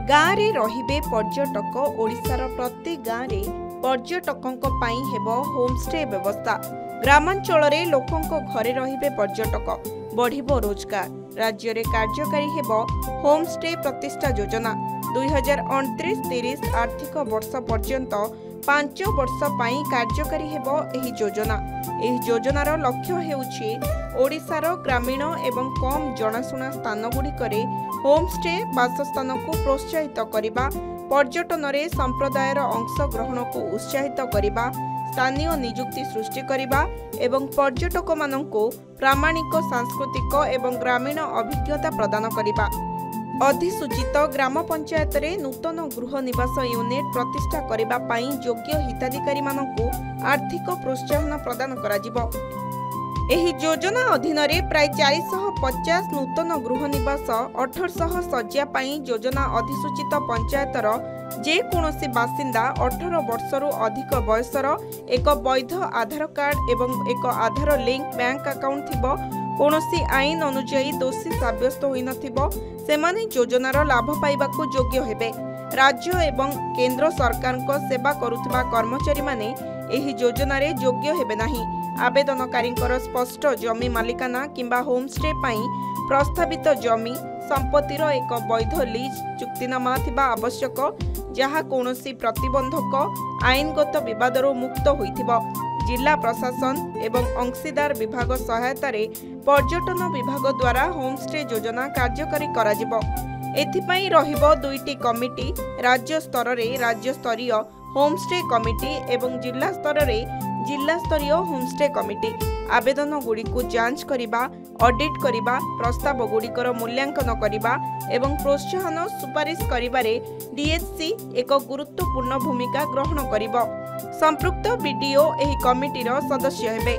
गाँव रे रहिबे पर्यटक। ओडिशार प्रत्येक गाँव रे पर्यटकों पाई हेबो होमस्टे व्यवस्था। ग्रामांचल रे लोकों घरे रहिबे पर्यटक, बढ़िबो रोजगार। राज्य रे कार्यकारी हेबो होमस्टे प्रतिष्ठा योजना। 2029-30 आर्थिक वर्ष पर्यंत 5 वर्ष पाई कार्यकारी हेबो एही योजना। एही योजनार लक्ष्य हेउछि ओडिशार ग्रामीण एवं कम जनाशुना स्थान गुड़िकरे होमस्टे बासस्थान को प्रोत्साहित करिबा, पर्यटन रे संप्रदायर अंशग्रहण को उत्साहित करिबा, स्थानीय नियुक्ति सृष्टि करिबा एवं पर्यटक माननको प्रामाणिक सांस्कृतिक एवं ग्रामीण अभिज्ञता प्रदान करिबा। अधिसूचित ग्राम पंचायत रे नूतन गृह निवास यूनिट प्रतिष्ठा करिबा पाई योग्य हिताधिकारी माननको आर्थिक प्रोत्साहन प्रदान कराजिबो। एही योजना अधीन रे प्राय 450 नूतन गृह निवास 1800 सज्जा पाई योजना अधिसूचित पंचायतर जे कोनोसी बासिंदा 18 वर्षरु अधिक बयसर एक वैध आधार कार्ड एवं एक आधार लिंक बैंक अकाउंट थिबो, कोनोसी आईन अनुसायी दोषी साब्यस्त होई नथिबो, सेमाने योजनार लाभ पाइबाकू योग्य हेबे। राज्य एवं केंद्र सरकार को सेवा करुथिबा कर्मचारी माने एही योजना रे योग्य हेबे नाही। आवेदनकारींकर स्पष्ट जमी मालिकाना किंबा होमस्टे पाई प्रस्तावित जमी संपत्तिर एक वैध लीज चुक्तिनामा थिबा आवश्यक, जहा कोनोसी प्रतिबंधक आईनगत विवादरो मुक्त होइथिबो। जिला प्रशासन एवं अंशीदार विभाग सहायता रे पर्यटन विभाग द्वारा होमस्टे योजना कार्यकारी कराजिबो। एथिपाई रहिबो 2टी कमिटी, राज्य स्तर रे राज्य स्तरीय होमस्टे कमिटी एवं जिला स्तर रे जिला स्तरीय होमस्टे कमिटी। आवेदन गुड़ी को जांच करिबा, ऑडिट करिबा, प्रस्ताव गुड़िकर मूल्यांकन करिबा एवं प्रोत्साहन सुपारिश करिबारे डीएचसी एक गुरुत्वपूर्ण भूमिका ग्रहण करिबो। संपृक्त बीडीओ एही कमिटीर सदस्य हेबे।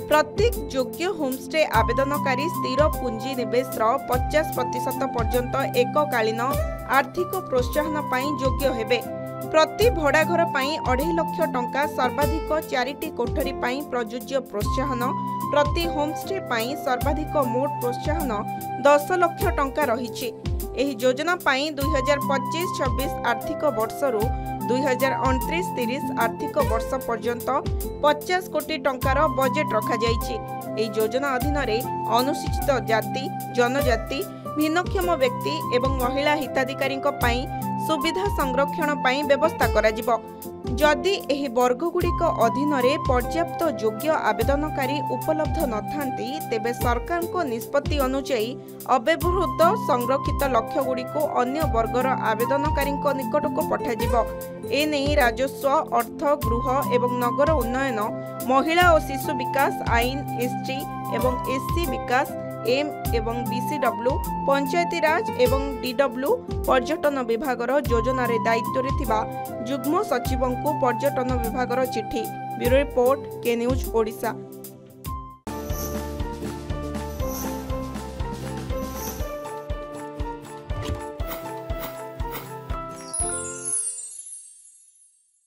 प्रत्येक योग्य होमस्टे आवेदनकारी स्थिर पुंजी निवेशर 50% पर्यंत एककालीन आर्थिक प्रोत्साहन पाई योग्य हेबे। प्रति भड़ा घर पाई 2.5 लाख टंका, सर्वाधिक 4टी कोठरी पाई प्रयोज्य प्रोत्साहन, प्रति होमस्टे पाई सर्वाधिक मोट प्रोत्साहन 10 लाख टंका रहिछि। एही योजना पाई 2025-26 आर्थिक वर्षरु 2029-30 आर्थिक वर्ष पर्यंत 50 कोटी टंकार बजेट रखा जाइछि। एही योजना अधीन रे अनुसूचित जाति, जनजाति, भिन्नक्षम व्यक्ति एवं महिला हिताधिकारी पाई सुविधा संरक्षण पाई व्यवस्था कराजिबो। जदि एही वर्ग गुड़िक अधीन रे पर्याप्त योग्य आवेदनकारी उपलब्ध नथांती, तेबे सरकार को निष्पत्ति अनुसायी अव्यवहृत संरक्षित लक्ष्य गुड़िको अन्य वर्गर आवेदनकारी निकट को पठाजिबो। एने राजस्व, अर्थ, गृह एवं नगर उन्नयन, महिला और शिशु विकास, आईन, एसटी एवं एससी विकास, एम एवं बीसीडब्ल्यू, पंचायती राज एवं डीडब्ल्यू, पर्यटन विभागर योजना रे दायित्व रे थिबा जुग्म सचिवंकु पर्यटन विभागर चिठी। ब्यूरो रिपोर्ट, के न्यूज ओडिशा।